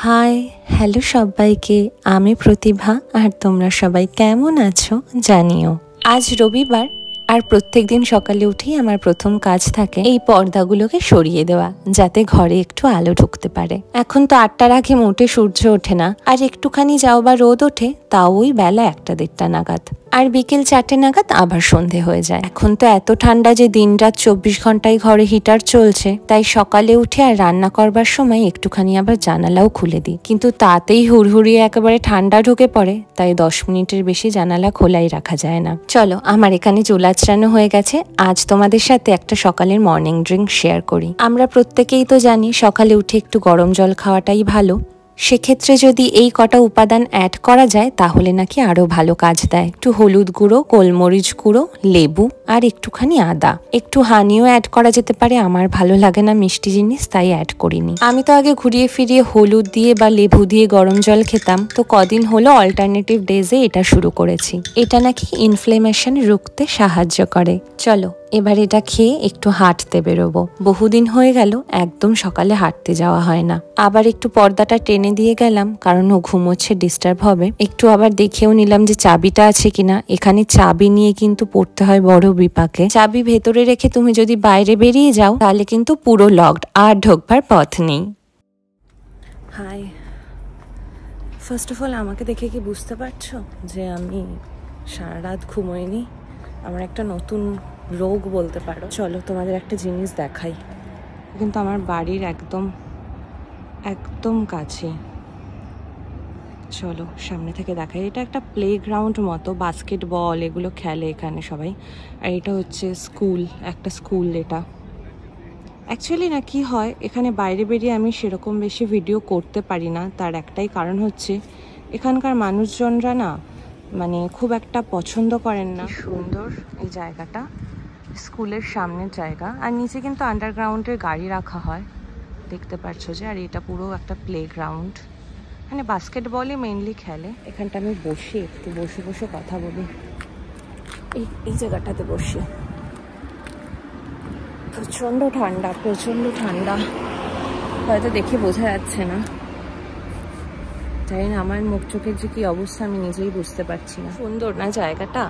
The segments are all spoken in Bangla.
হাই হ্যালো সবাইকে, আমি প্রতিভা। আর তোমরা সবাই কেমন আছো জানিও। আজ রবিবার, আর প্রত্যেক দিন সকালে উঠেই আমার প্রথম কাজ থাকে এই পর্দাগুলোকে সরিয়ে দেওয়া, যাতে ঘরে একটু আলো ঢুকতে পারে। এখন তো 8টার আগে মোটে সূর্য ওঠে না, আর একটুখানি যাও বা রোদ ওঠে তাও ওই বেলা 1টা-1:30 নাগাদ, আর বিকেল 4টে নাগাদ আবার সন্ধে হয়ে যায়। এখন তো এত ঠান্ডা যে দিনরাত 24 ঘন্টায় ঘরে হিটার চলছে, তাই সকালে উঠে আর রান্না করবার সময় একটুখানি আবার জানালাও খুলে দিই, কিন্তু তাতেই হুড়হুড়িয়ে একেবারে ঠান্ডা ঢুকে পড়ে, তাই 10 মিনিটের বেশি জানালা খোলাই রাখা যায় না। চলো, আমার এখানে চুল আঁচড়ানো হয়ে গেছে। আজ তোমাদের সাথে একটা সকালের মর্নিং ড্রিঙ্ক শেয়ার করি। আমরা প্রত্যেকেই তো জানি সকালে উঠে একটু গরম জল খাওয়াটাই ভালো। সেক্ষেত্রে যদি এই কটা উপাদান অ্যাড করা যায় তাহলে নাকি আরো ভালো কাজ দেয়। একটু হলুদ গুঁড়ো, গোলমরিচ গুঁড়ো, লেবু আর একটুখানি আদা, একটু হানিও অ্যাড করা যেতে পারে। আমার ভালো লাগে না মিষ্টি জিনিস, তাই অ্যাড করিনি। আমি তো আগে ঘুরিয়ে ফিরিয়ে হলুদ দিয়ে বা লেবু দিয়ে গরম জল খেতাম, তো কদিন হলো অল্টারনেটিভ ডেজে এটা শুরু করেছি। এটা নাকি ইনফ্লেমেশন রুখতে সাহায্য করে। চলো এবার এটা খেয়ে একটু হাঁটতে বেরোবো। বহুদিন হয়ে গেল একদম সকালে হাঁটতে যাওয়া হয় না। আবার একটু পর্দাটা টেনে দিয়ে গেলাম, কারণ ও ঘুমোচ্ছে, ডিস্টার্ব হবে। একটু আবার দেখেও নিলাম যে চাবিটা আছে কিনা। এখানে চাবি নিয়ে কিন্তু পড়তে হয় বড় বিপাকে। চাবি ভেতরে রেখে তুমি যদি বাইরে বেরিয়ে যাও তাহলে কিন্তু পুরো লকড, আর ঢোকবার পথ নেই। হাই, ফার্স্ট অফ অল আমাকে দেখে কি বুঝতে পারছো যে আমি সারা রাত ঘুমোইনি? আমার একটা নতুন রোগ বলতে পারো। চলো তোমাদের একটা জিনিস দেখাই। কিন্তু আমার বাড়ির একদম কাছে। চলো সামনে থেকে দেখাই। এটা একটা প্লেগ্রাউন্ড মতো, বাস্কেটবল এগুলো খেলে এখানে সবাই। আর এটা হচ্ছে স্কুল, একটা স্কুল। এটা অ্যাকচুয়ালি না কি হয়, এখানে বাইরে বেরিয়ে আমি সেরকম বেশি ভিডিও করতে পারি না। তার একটাই কারণ হচ্ছে এখানকার মানুষজনরা না মানে খুব একটা পছন্দ করেন না। সুন্দর এই জায়গাটা, স্কুলের সামনের জায়গা, আর নিচে কিন্তু আন্ডারগ্রাউন্ডের গাড়ি রাখা হয়, দেখতে পাচ্ছ যে। আর এটা পুরো একটা প্লেগ্রাউন্ড, এখানে বাস্কেটবলই মেইনলি খেলে। এখানটা আমি বসে একটু বসে বসে কথা বলি, এই জায়গাটাতে বসে। প্রচণ্ড ঠান্ডা, প্রচণ্ড ঠান্ডা, হয়তো দেখে বোঝা যাচ্ছে না। জানি না আমার মুখ চোখের যে কি অবস্থা আমি নিজেই বুঝতে পারছি না। সুন্দর না জায়গাটা?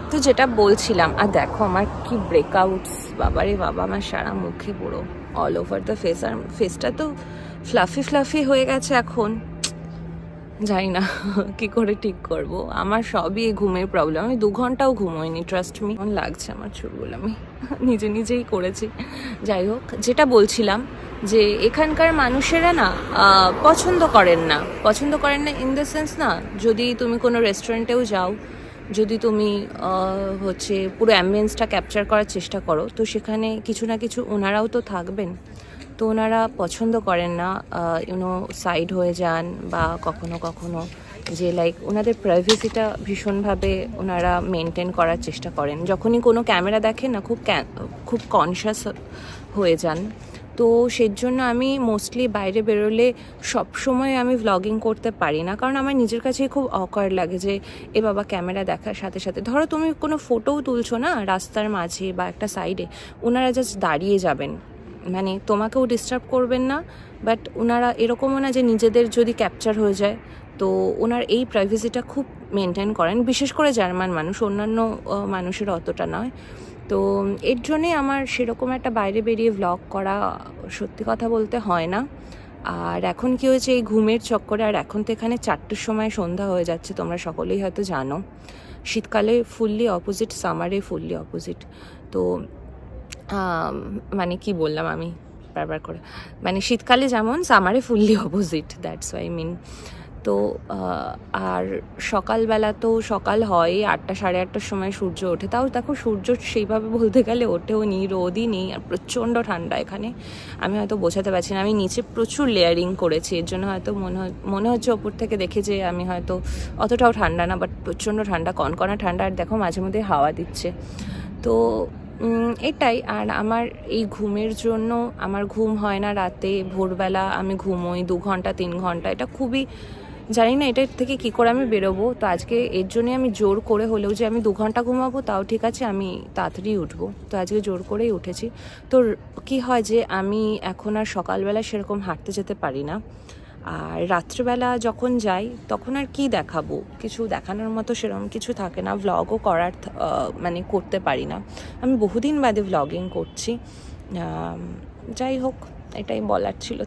তো যেটা বলছিলাম, আর দেখো আমার কি ব্রেকআউটস, বাবারে বাবা, আমার সারা মুখে পুরো অল ওভার দ্য ফেস। আর ফেসটা তো ফ্লাফি হয়ে গেছে এখন। জানি না কি করে ঠিক করব। আমার সবই ঘুমের প্রবলেম। আমি 2 ঘন্টাও ঘুমোইনি, ট্রাস্ট মি। কেমন লাগছে আমার চুলগুলো, আমি নিজেই করেছি। যাই হোক, যেটা বলছিলাম যে এখানকার মানুষেরা না পছন্দ করেন না ইন দ্য সেন্স না, যদি তুমি কোনো রেস্টুরেন্টেও যাও, যদি তুমি হচ্ছে পুরো অ্যাম্বিয়েন্সটা ক্যাপচার করার চেষ্টা করো, তো সেখানে কিছু না কিছু ওনারাও তো থাকবেন। তো ওনারা পছন্দ করেন না সাইড হয়ে যান, বা কখনো যে লাইক ওনাদের প্রাইভেসিটা ভীষণভাবে ওনারা মেনটেন করার চেষ্টা করেন। যখনই কোনো ক্যামেরা দেখেন না খুব কনসিয়াস হয়ে যান। তো সেজন্য আমি মোস্টলি বাইরে বেরোলে সবসময় আমি ভ্লগিং করতে পারি না, কারণ আমার নিজের কাছেই খুব অকওয়ার্ড লাগে যে এ বাবা ক্যামেরা দেখার সাথে সাথে, ধরো তুমি কোনো ফটোও তুলছো না রাস্তার মাঝে বা একটা সাইডে, ওনারা জাস্ট দাঁড়িয়ে যাবেন, মানে তোমাকেও ডিস্টার্ব করবেন না, বাট ওনারা এরকমও না যে নিজেদের যদি ক্যাপচার হয়ে যায়। তো ওনার এই প্রাইভেসিটা খুব মেনটেন করেন, বিশেষ করে জার্মান মানুষ, অন্যান্য মানুষের অতটা নয়। তো এর জন্যে আমার সেরকম একটা বাইরে বেরিয়ে ভ্লগ করা সত্যি কথা বলতে হয় না। আর এখন কি হয়েছে, এই ঘুমের চক্করে, আর এখন তো এখানে 4টের সময় সন্ধ্যা হয়ে যাচ্ছে, তোমরা সকলেই হয়তো জানো। শীতকালে ফুললি অপোজিট, সামারে ফুললি অপোজিট। তো মানে কি বললাম আমি বারবার করে, মানে শীতকালে যেমন সামারে ফুললি অপোজিট, দ্যাটস ওয়াই মিন। তো আর সকালবেলা তো সকাল হয় 8টা সাড়ে 8টার সময় সূর্য ওঠে। তাও দেখো সূর্য সেইভাবে বলতে গেলে ওঠেও নি, রোদই নেই, আর প্রচণ্ড ঠান্ডা এখানে। আমি হয়তো বোঝাতে পারছি না, আমি নিচে প্রচুর লেয়ারিং করেছি, এর জন্য হয়তো মনে হচ্ছে ওপর থেকে দেখে যে আমি হয়তো অতটাও ঠান্ডা না, বাট প্রচণ্ড ঠান্ডা, কনকনা ঠান্ডা। আর দেখো মাঝে মধ্যে হাওয়া দিচ্ছে। তো এটাই। আর আমার এই ঘুমের জন্য আমার ঘুম হয় না রাতে, ভোরবেলা আমি ঘুমোই 2 ঘন্টা 3 ঘন্টা। এটা খুবই, জানি না এটার থেকে কি করে আমি বেরোবো। তো আজকে এর জন্যই আমি জোর করে হলেও যে আমি 2 ঘন্টা ঘুমাবো তাও ঠিক আছে, আমি তাড়াতাড়ি উঠবো। তো আজকে জোর করেই উঠেছি। তো কি হয় যে আমি এখন আর সকালবেলা সেরকম হাঁটতে যেতে পারি না, আর রাত্রিবেলা যখন যাই তখন আর কি দেখাবো, কিছু দেখানোর মতো সেরকম কিছু থাকে না, ভ্লগও করার মানে করতে পারি না। আমি বহুদিন বাদে ভ্লগিং করছি। যাই হোক, এটাই বলার ছিল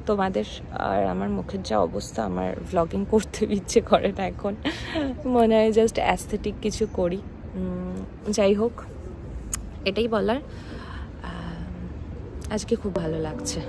তোমাদের। আর আমার মুখের যা অবস্থা, আমার ভ্লগিং করতে ইচ্ছে করে না এখন, মনে হয় জাস্ট অ্যাস্থেটিক কিছু করি। যাই হোক, এটাই বলার। আজকে খুব ভালো লাগছে।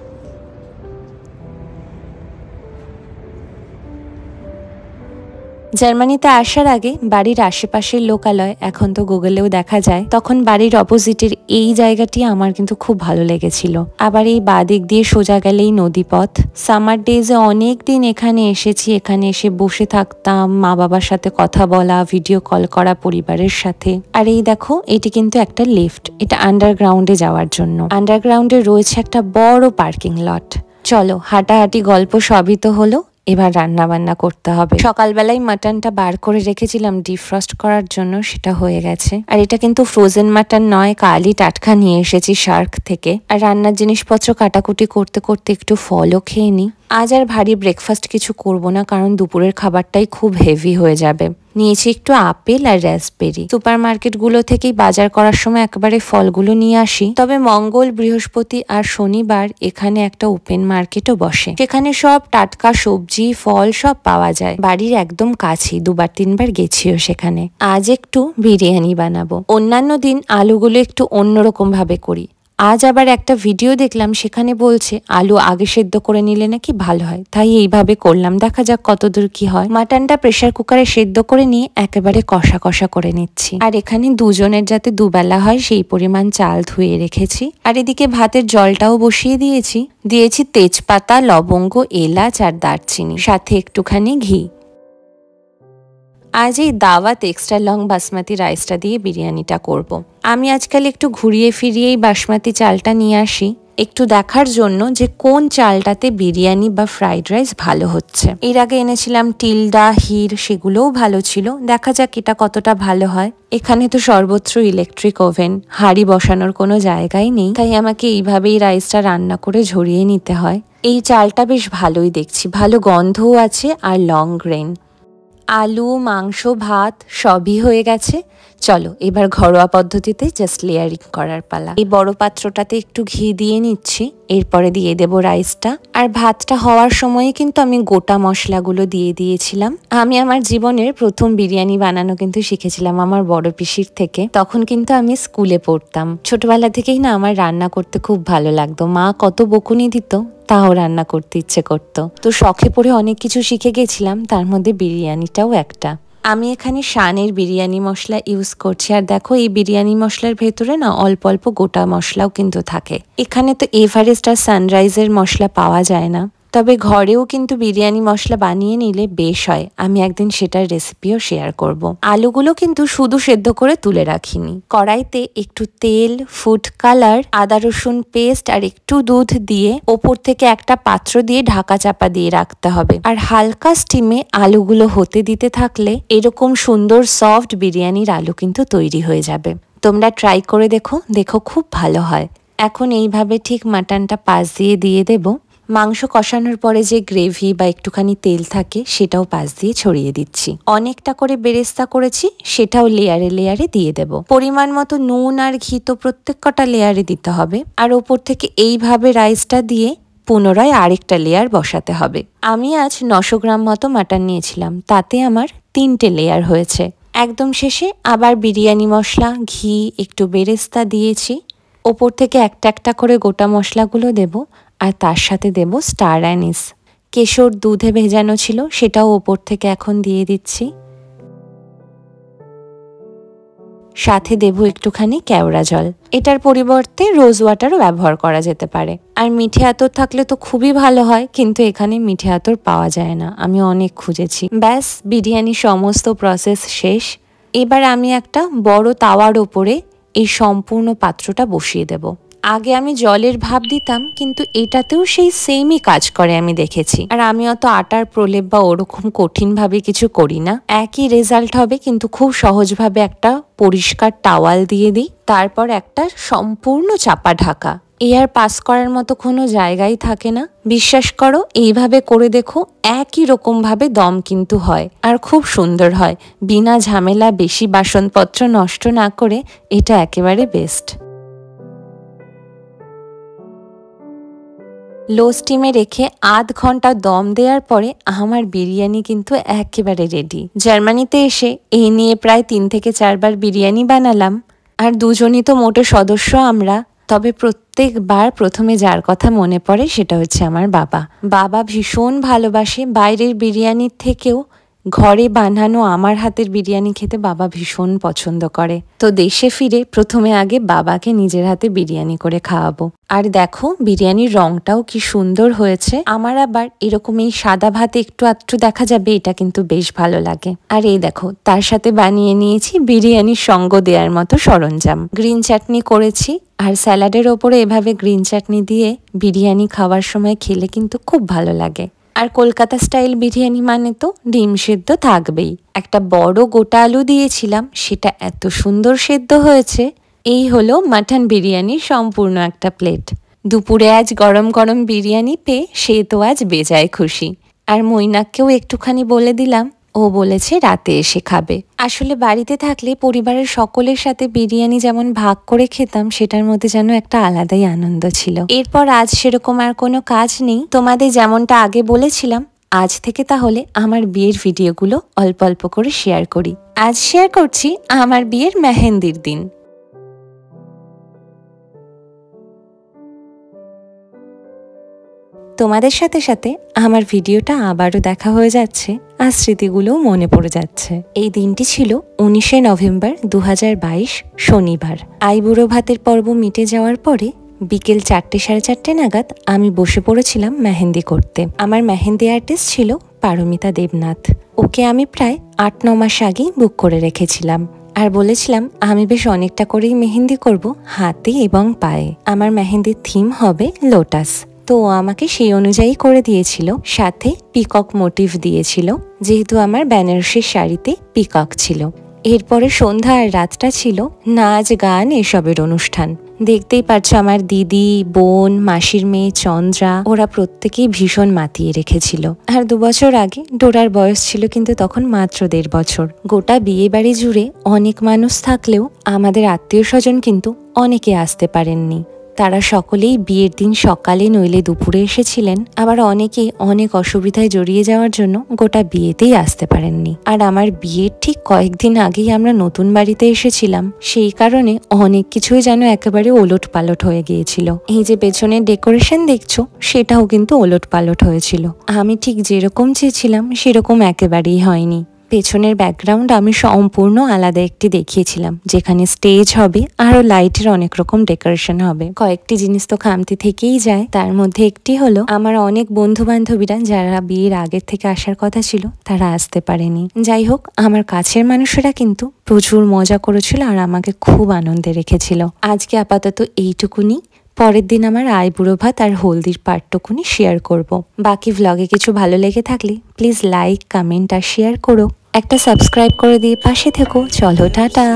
জার্মানিতে আসার আগে বাড়ির আশেপাশের লোকালয় এখন তো গুগলেও দেখা যায়, তখন বাড়ির অপোজিটের এই জায়গাটি আমার কিন্তু খুব ভালো লেগেছিল। আবার এই বাদিক দিয়ে সোজা গেলেই নদীপথ। সামার ডেজে অনেক দিন এখানে এসেছি, এখানে এসে বসে থাকতাম, মা বাবার সাথে কথা বলা, ভিডিও কল করা পরিবারের সাথে। আর এই দেখো, এটি কিন্তু একটা লিফট, এটা আন্ডারগ্রাউন্ডে যাওয়ার জন্য। আন্ডারগ্রাউন্ডে রয়েছে একটা বড় পার্কিং লট। চলো, হাঁটাহাঁটি গল্প সবই তো হলো, এবার রান্না বান্না করতে হবে। সকালবেলায় মাটনটা বার করে রেখেছিলাম ডিফ্রস্ট করার জন্য, সেটা হয়ে গেছে। আর এটা কিন্তু ফ্রোজেন মাটন নয়, কালই টাটকা নিয়ে এসেছি শার্ক থেকে। আর রান্নার জিনিসপত্র কাটাকুটি করতে করতে একটু ফলও খেয়ে নিই। আজ আর ভারী ব্রেকফাস্ট কিছু করব না, কারণ দুপুরের খাবারটাই খুব হেভি হয়ে যাবে। নিয়েছি একটু আপেল আর রাসবেরি। সুপার মার্কেটগুলো থেকেই বাজার করার সময় একেবারে ফলগুলো নিয়ে আসি। তবে মঙ্গল, বৃহস্পতি আর শনিবার এখানে একটা ওপেন মার্কেটও বসে, সেখানে সব টাটকা সবজি ফল সব পাওয়া যায়। বাড়ির একদম কাছেই, 2-3বার গেছিও সেখানে। আজ একটু বিরিয়ানি বানাবো। অন্যান্য দিন আলুগুলো একটু অন্যরকম ভাবে করি। আজ আবার একটা ভিডিও দেখলাম, সেখানে বলছে আলু আগে সেদ্ধ করে নিলে নাকি ভালো হয়, তাই এইভাবে করলাম। দেখা যাক কতদূর কি হয়। মাটনটা প্রেসার কুকারে সেদ্ধ করে নিয়ে একেবারে কষা কষা করে নিচ্ছি। আর এখানে দুজনের যাতে দুবেলা হয় সেই পরিমাণ চাল ধুয়ে রেখেছি। আর এদিকে ভাতের জলটাও বসিয়ে দিয়েছি তেজপাতা, লবঙ্গ, এলাচ আর দারচিনি, সাথে একটুখানি ঘি। আজ এই দাওয়াত এক্সট্রা লং বাসমতি রাইসটা দিয়ে বিরিয়ানিটা করব। আমি আজকাল একটু ঘুরিয়ে ফিরিয়েই বাসমতি চালটা নিয়ে আসি, একটু দেখার জন্য যে কোন চালটাতে বিরিয়ানি বা ফ্রাইড রাইস ভালো হচ্ছে। এর আগে এনেছিলাম টিলডা, হির, সেগুলোও ভালো ছিল। দেখা যাক এটা কতটা ভালো হয়। এখানে তো সর্বত্র ইলেকট্রিক ওভেন, হাঁড়ি বসানোর কোনো জায়গাই নেই, তাই আমাকে এইভাবেই রাইসটা রান্না করে ঝরিয়ে নিতে হয়। এই চালটা বেশ ভালোই দেখছি, ভালো গন্ধও আছে আর লং গ্রেন। আলু, মাংস, ভাত সবই হয়ে গেছে। চলো এবার ঘরোয়া পদ্ধতিতে জাস্ট লেয়ারিং করার পালা। এই বড় পাত্রটাতে একটু ঘি দিয়ে নিচ্ছি, এরপরে দিয়ে দেব রাইসটা। আর ভাতটা হওয়ার সময় কিন্তু আমি গোটা মশলাগুলো দিয়ে দিয়েছিলাম। আমি আমার জীবনের প্রথম বিরিয়ানি বানানো কিন্তু শিখেছিলাম আমার বড় পিসির থেকে। তখন কিন্তু আমি স্কুলে পড়তাম। ছোটবেলা থেকেই না আমার রান্না করতে খুব ভালো লাগতো। মা কত বকুনি দিত, তাও রান্না করতে ইচ্ছে করতো। তো শখে পড়ে অনেক কিছু শিখে গেছিলাম, তার মধ্যে বিরিয়ানিটাও একটা। আমি এখানে শানের বিরিয়ানি মশলা ইউজ করছি। আর দেখো, এই বিরিয়ানি মশলার ভেতরে না অল্প অল্প গোটা মশলাও কিন্তু থাকে। এখানে তো এভারেস্ট আর সানরাইজের মশলা পাওয়া যায় না, তবে ঘরেও কিন্তু বিরিয়ানি মশলা বানিয়ে নিলে বেশ হয়। আমি একদিন সেটার রেসিপিও শেয়ার করব। আলুগুলো কিন্তু শুধু সেদ্ধ করে তুলে রাখিনি। কড়াইতে একটু তেল, ফুড কালার, আদা রসুন পেস্ট আর একটু দুধ দিয়ে ওপর থেকে একটা পাত্র দিয়ে ঢাকা চাপা দিয়ে রাখতে হবে। আর হালকা স্টিমে আলুগুলো হতে দিতে থাকলে এরকম সুন্দর সফট বিরিয়ানির আলু কিন্তু তৈরি হয়ে যাবে। তোমরা ট্রাই করে দেখো খুব ভালো হয়। এখন এইভাবে ঠিক মাটনটা পাশ দিয়ে দেব। মাংস কষানোর পরে যে গ্রেভি বা একটুখানি তেল থাকে সেটাও পাশ দিয়ে ছড়িয়ে দিচ্ছি। অনেকটা করে বেরেস্তা করেছি, সেটাও লেয়ারে লেয়ারে দিয়ে দেব। পরিমাণ মতো নুন আর ঘি তো প্রত্যেক কটা লেয়ারে দিতে হবে। আর ওপর থেকে এইভাবে রাইসটা দিয়ে পুনরায় আরেকটা লেয়ার বসাতে হবে। আমি আজ 900 গ্রাম মতো মাটন নিয়েছিলাম, তাতে আমার 3টে লেয়ার হয়েছে। একদম শেষে আবার বিরিয়ানি মশলা, ঘি, একটু বেরেস্তা দিয়েছি। ওপর থেকে একটা একটা করে গোটা মশলাগুলো দেব। আর তার সাথে দেব স্টার অ্যানিস। কেশর দুধে ভেজানো ছিল, সেটাও ওপর থেকে এখন দিয়ে দিচ্ছি। সাথে দেব একটুখানি কেওড়া জল। এটার পরিবর্তে রোজ ওয়াটারও ব্যবহার করা যেতে পারে। আর মিঠে আতর থাকলে তো খুবই ভালো হয়, কিন্তু এখানে মিঠে আতর পাওয়া যায় না, আমি অনেক খুঁজেছি। ব্যাস, বিরিয়ানি সমস্ত প্রসেস শেষ। এবার আমি একটা বড় তাওয়ার ওপরে এই সম্পূর্ণ পাত্রটা বসিয়ে দেব। আগে আমি জলের ভাপ দিতাম, কিন্তু এটাতেও সেই সেমই কাজ করে আমি দেখেছি। আর আমি অত আটার প্রলেপ বা ওরকম কঠিনভাবে কিছু করি না, একই রেজাল্ট হবে। কিন্তু খুব সহজভাবে একটা পরিষ্কার টাওয়াল দিয়ে দিই, তারপর একটা সম্পূর্ণ চাপা ঢাকা। এয়ার পাস করার মতো কোনো জায়গাই থাকে না। বিশ্বাস করো, এইভাবে করে দেখো, একই রকম ভাবে দম কিন্তু হয় আর খুব সুন্দর হয়। বিনা ঝামেলা, বেশি বাসনপত্র নষ্ট না করে এটা একেবারে বেস্ট। লো স্টিমে রেখে আধ ঘন্টা দম দেওয়ার পরে আমার বিরিয়ানি কিন্তু একেবারে রেডি। জার্মানিতে এসে এই নিয়ে প্রায় 3 থেকে 4 বার বিরিয়ানি বানালাম। আর দুজনই তো মোটে সদস্য আমরা। তবে প্রত্যেকবার প্রথমে যার কথা মনে পড়ে সেটা হচ্ছে আমার বাবা। বাবা ভীষণ ভালোবাসে বাইরের বিরিয়ানির থেকেও ঘরে বানানো আমার হাতের বিরিয়ানি খেতে বাবা ভীষণ পছন্দ করে। তো দেশে ফিরে প্রথমে আগে বাবাকে নিজের হাতে বিরিয়ানি করে খাওয়াবো। আর দেখো, বিরিয়ানির রংটাও কি সুন্দর হয়েছে। আমার আবার এরকম এই সাদা ভাতে একটু আধটু দেখা যাবে, এটা কিন্তু বেশ ভালো লাগে। আর এই দেখো, তার সাথে বানিয়ে নিয়েছি বিরিয়ানির সঙ্গ দেওয়ার মতো সরঞ্জাম। গ্রিন চাটনি করেছি, আর স্যালাডের ওপরে এভাবে গ্রিন চাটনি দিয়ে বিরিয়ানি খাওয়ার সময় খেলে কিন্তু খুব ভালো লাগে। আর কলকাতা স্টাইল বিরিয়ানি মানে তো ডিম সেদ্ধ থাকবেই। একটা বড় গোটা আলু দিয়েছিলাম, সেটা এত সুন্দর সেদ্ধ হয়েছে। এই হলো মাটন বিরিয়ানির সম্পূর্ণ একটা প্লেট। দুপুরে আজ গরম গরম বিরিয়ানি পেয়ে সে তো আজ বেজায় খুশি। আর মৈনাককেও একটুখানি বলে দিলাম, ও বলেছে রাতে এসে খাবে। আসলে বাড়িতে থাকলে পরিবারের সকলের সাথে বিরিয়ানি যেমন ভাগ করে খেতাম, সেটার মধ্যে যেন একটা আলাদাই আনন্দ ছিল। এরপর আজ সেরকম আর কোনো কাজ নেই। তোমাদের যেমনটা আগে বলেছিলাম, আজ থেকে তাহলে আমার বিয়ের ভিডিওগুলো অল্প অল্প করে শেয়ার করি। আজ শেয়ার করছি আমার বিয়ের মেহেন্দির দিন। তোমাদের সাথে সাথে আমার ভিডিওটা আবারও দেখা হয়ে যাচ্ছে, আর স্মৃতিগুলোও মনে পড়ে যাচ্ছে। এই দিনটি ছিল 19শে নভেম্বর 2022 শনিবার। আইবুড়ো ভাতের পর্ব মিটে যাওয়ার পরে বিকেল 4টে সাড়ে 4টে নাগাদ আমি বসে পড়েছিলাম মেহেন্দি করতে। আমার মেহেন্দি আর্টিস্ট ছিল পারমিতা দেবনাথ। ওকে আমি প্রায় 8-9 মাস আগেই বুক করে রেখেছিলাম। আর বলেছিলাম আমি বেশ অনেকটা করেই মেহেন্দি করব, হাতে এবং পায়ে। আমার মেহেন্দির থিম হবে লোটাস। তো আমাকে সেই অনুযায়ী করে দিয়েছিল, সাথে পিকক মোটিভ দিয়েছিল, যেহেতু আমার বেনারসির শাড়িতে পিকক ছিল। এরপরে সন্ধ্যা আর রাতটা ছিল নাচ গান এসবের অনুষ্ঠান। দেখতেই পাচ্ছ আমার দিদি, বোন, মাসির মেয়ে চন্দ্রা, ওরা প্রত্যেকেই ভীষণ মাতিয়ে রেখেছিল। আর 2 বছর আগে ডোরার বয়স ছিল কিন্তু তখন মাত্র 1.5 বছর। গোটা বিয়ে বাড়ি জুড়ে অনেক মানুষ থাকলেও আমাদের আত্মীয় স্বজন কিন্তু অনেকে আসতে পারেননি। তারা সকলেই বিয়ের দিন সকালে নইলে দুপুরে এসেছিলেন। আবার অনেকে অনেক অসুবিধায় জড়িয়ে যাওয়ার জন্য গোটা বিয়েতেই আসতে পারেননি। আর আমার বিয়ের ঠিক কয়েকদিন আগেই আমরা নতুন বাড়িতে এসেছিলাম, সেই কারণে অনেক কিছুই যেন একেবারে ওলট পালট হয়ে গিয়েছিল। এই যে পেছনের ডেকোরেশন দেখছো, সেটাও কিন্তু ওলট পালট হয়েছিল। আমি ঠিক যেরকম চেয়েছিলাম সেরকম একেবারেই হয়নি। পেছনের ব্যাকগ্রাউন্ড আমি সম্পূর্ণ আলাদা একটি দেখিয়েছিলাম, যেখানে স্টেজ হবে, আরো লাইটের অনেক রকম ডেকোরেশন হবে। কয়েকটি জিনিস তো খামতি থেকেই যায়। তার মধ্যে একটি হলো আমার অনেক বন্ধু বান্ধবীরা যারা বিয়ের আগের থেকে আসার কথা ছিল, তারা আসতে পারেনি। যাই হোক, আমার কাছের মানুষেরা কিন্তু প্রচুর মজা করেছিল আর আমাকে খুব আনন্দে রেখেছিল। আজকে আপাতত এইটুকুনি। পরের দিন আমার আইবুড়ো ভাত আর হলদির পার্টটুকুনি শেয়ার করব। বাকি ভ্লগে কিছু ভালো লেগে থাকলে প্লিজ লাইক, কমেন্ট আর শেয়ার করো। একটা সাবস্ক্রাইব করে দিয়ে পাশে থেকো। চলো, টাটা।